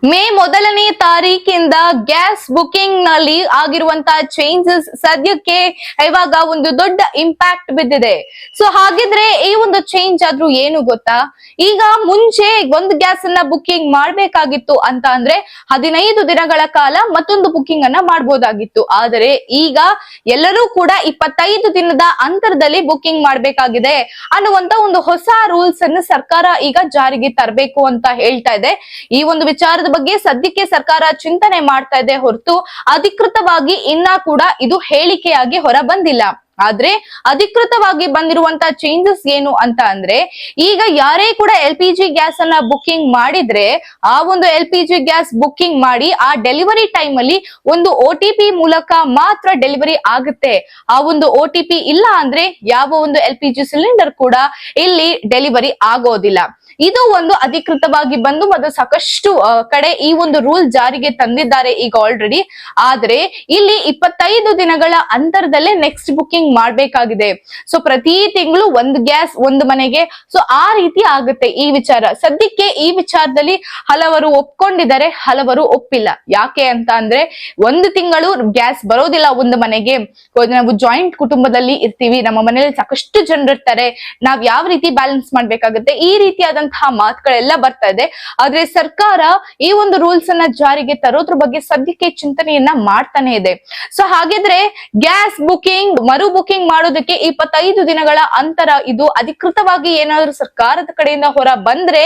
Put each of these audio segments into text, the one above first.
ಮೇ 1ನೇ ತಾರೀಕಿಂದ gas booking ನಲ್ಲಿ ಆಗಿರುವಂತಹ ಚೇಂಜಸ್ ಸದ್ಯಕ್ಕೆ ಇವಾಗ ಒಂದು ದೊಡ್ಡ ಇಂಪ್ಯಾಕ್ಟ್ ಬಿದ್ದಿದೆ. ಸೊ ಹಾಗಿದ್ರೆ ಈ ಒಂದು ಚೇಂಜ್ ಆದ್ರೂ ಏನು ಗೊತ್ತಾ? ಈಗ ಮುಂಚೆ ಒಂದು ಗ್ಯಾಸ್ ಅನ್ನ ಬುಕಿಂಗ್ ಮಾಡ್ಬೇಕಾಗಿತ್ತು ಅಂತ ಅಂದ್ರೆ 15 ದಿನಗಳ ಕಾಲ ಮತ್ತೊಂದು ಬುಕಿಂಗ್ ಅನ್ನ ಮಾಡಬಹುದಾಗಿತ್ತು. ಆದರೆ ಈಗ ಎಲ್ಲರೂ ಕೂಡ 25 ದಿನದ ಅಂತರದಲ್ಲಿ ಬುಕಿಂಗ್ ಮಾಡಬೇಕಾಗಿದೆ ಅನ್ನುವಂತ ಒಂದು ಹೊಸ ರೂಲ್ಸ್ ಅನ್ನು ಸರ್ಕಾರ ಈಗ ಜಾರಿಗೆ ತರಬೇಕು ಅಂತ ಹೇಳ್ತಾ ಇದೆ. ಈ ಒಂದು ವಿಚಾರದ ಬಗ್ಗೆ ಸದ್ಯಕ್ಕೆ ಸರ್ಕಾರ ಚಿಂತನೆ ಮಾಡ್ತಾ ಇದೆ ಹೊರತು ಅಧಿಕೃತವಾಗಿ ಇನ್ನ ಕೂಡ ಇದು ಹೇಳಿಕೆಯಾಗಿ ಹೊರ ಬಂದಿಲ್ಲ. ಆದ್ರೆ ಅಧಿಕೃತವಾಗಿ ಬಂದಿರುವಂತ ಚೇಂಜಸ್ ಏನು ಅಂತ ಅಂದ್ರೆ, ಈಗ ಯಾರೇ ಕೂಡ LPG ಗ್ಯಾಸ್ ಅನ್ನ ಬುಕಿಂಗ್ ಮಾಡಿದ್ರೆ ಆ ಒಂದು LPG ಗ್ಯಾಸ್ ಬುಕಿಂಗ್ ಮಾಡಿ ಆ ಡೆಲಿವರಿ ಟೈಮ್ ಅಲ್ಲಿ ಒಂದು OTP ಮೂಲಕ ಮಾತ್ರ ಡೆಲಿವರಿ ಆಗುತ್ತೆ. ಆ ಒಂದು OTP ಇಲ್ಲ ಅಂದ್ರೆ ಯಾವ ಒಂದು LPG ಸಿಲಿಂಡರ್ ಕೂಡ ಇಲ್ಲಿ ಡೆಲಿವರಿ ಆಗೋದಿಲ್ಲ. ಇದು ಒಂದು ಅಧಿಕೃತವಾಗಿ ಬಂದು ಮತ್ತು ಸಾಕಷ್ಟು ಕಡೆ ಈ ಒಂದು ರೂಲ್ ಜಾರಿಗೆ ತಂದಿದ್ದಾರೆ ಈಗ ಆಲ್ರೆಡಿ. ಆದ್ರೆ ಇಲ್ಲಿ 25 ದಿನಗಳ ಅಂತರದಲ್ಲೇ ನೆಕ್ಸ್ಟ್ ಬುಕಿಂಗ್ ಮಾಡ್ಬೇಕಾಗಿದೆ. ಸೊ ಪ್ರತಿ ತಿಂಗಳು ಒಂದು ಗ್ಯಾಸ್ ಒಂದು ಮನೆಗೆ, ಸೊ ಆ ರೀತಿ ಆಗುತ್ತೆ ಈ ವಿಚಾರ. ಸದ್ಯಕ್ಕೆ ಈ ವಿಚಾರದಲ್ಲಿ ಹಲವರು ಒಪ್ಕೊಂಡಿದ್ದಾರೆ, ಹಲವರು ಒಪ್ಪಿಲ್ಲ. ಯಾಕೆ ಅಂತ ಅಂದ್ರೆ, ಒಂದು ತಿಂಗಳು ಗ್ಯಾಸ್ ಬರೋದಿಲ್ಲ ಒಂದು ಮನೆಗೆ. ನಾವು ಜಾಯಿಂಟ್ ಕುಟುಂಬದಲ್ಲಿ ಇರ್ತೀವಿ, ನಮ್ಮ ಮನೆಯಲ್ಲಿ ಸಾಕಷ್ಟು ಜನರು ಇರ್ತಾರೆ, ನಾವ್ ಯಾವ ರೀತಿ ಬ್ಯಾಲೆನ್ಸ್ ಮಾಡ್ಬೇಕಾಗುತ್ತೆ, ಈ ರೀತಿಯಾದಂತಹ ಮಾತುಗಳೆಲ್ಲ ಬರ್ತಾ ಇದೆ. ಆದ್ರೆ ಸರ್ಕಾರ ಈ ಒಂದು ರೂಲ್ಸ್ ಅನ್ನ ಜಾರಿಗೆ ತರೋದ್ರ ಬಗ್ಗೆ ಸದ್ಯಕ್ಕೆ ಚಿಂತನೆಯನ್ನ ಮಾಡ್ತಾನೆ ಇದೆ. ಸೊ ಹಾಗಿದ್ರೆ ಗ್ಯಾಸ್ ಬುಕಿಂಗ್ ಮರು ಬುಕಿಂಗ್ ಮಾಡೋದಕ್ಕೆ 25 ದಿನಗಳ ಅಂತರ ಇದು ಅಧಿಕೃತವಾಗಿ ಏನಾದ್ರೂ ಸರ್ಕಾರದ ಕಡೆಯಿಂದ ಹೊರ ಬಂದ್ರೆ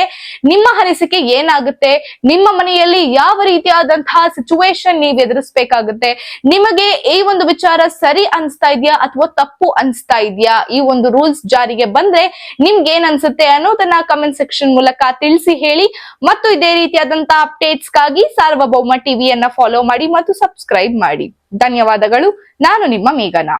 ನಿಮ್ಮ ಅನಿಸಿಕೆ ಏನಾಗುತ್ತೆ? ನಿಮ್ಮ ಮನೆಯಲ್ಲಿ ಯಾವ ರೀತಿಯಾದಂತಹ ಸಿಚುವೇಶನ್ ನೀವು ಎದುರಿಸಬೇಕಾಗುತ್ತೆ? ನಿಮಗೆ ಈ ಒಂದು ವಿಚಾರ ಸರಿ ಅನ್ಸ್ತಾ ಇದೆಯಾ ಅಥವಾ ತಪ್ಪು ಅನ್ಸ್ತಾ ಇದೆಯಾ? ಈ ಒಂದು ರೂಲ್ಸ್ ಜಾರಿಗೆ ಬಂದ್ರೆ ನಿಮ್ಗೆ ಏನ್ ಅನ್ಸುತ್ತೆ ಅನ್ನೋದನ್ನ ಕಮೆಂಟ್ ಸೆಕ್ಷನ್ ಮೂಲಕ ತಿಳಿಸಿ ಹೇಳಿ. ಮತ್ತು ಇದೇ ರೀತಿಯಾದಂತಹ ಅಪ್ಡೇಟ್ಸ್ ಗಾಗಿ ಸಾರ್ವಭೌಮ ಟಿವಿಯನ್ನ ಫಾಲೋ ಮಾಡಿ ಮತ್ತು ಸಬ್ಸ್ಕ್ರೈಬ್ ಮಾಡಿ. ಧನ್ಯವಾದಗಳು. ನಾನು ನಿಮ್ಮ ಮೇಘನಾ.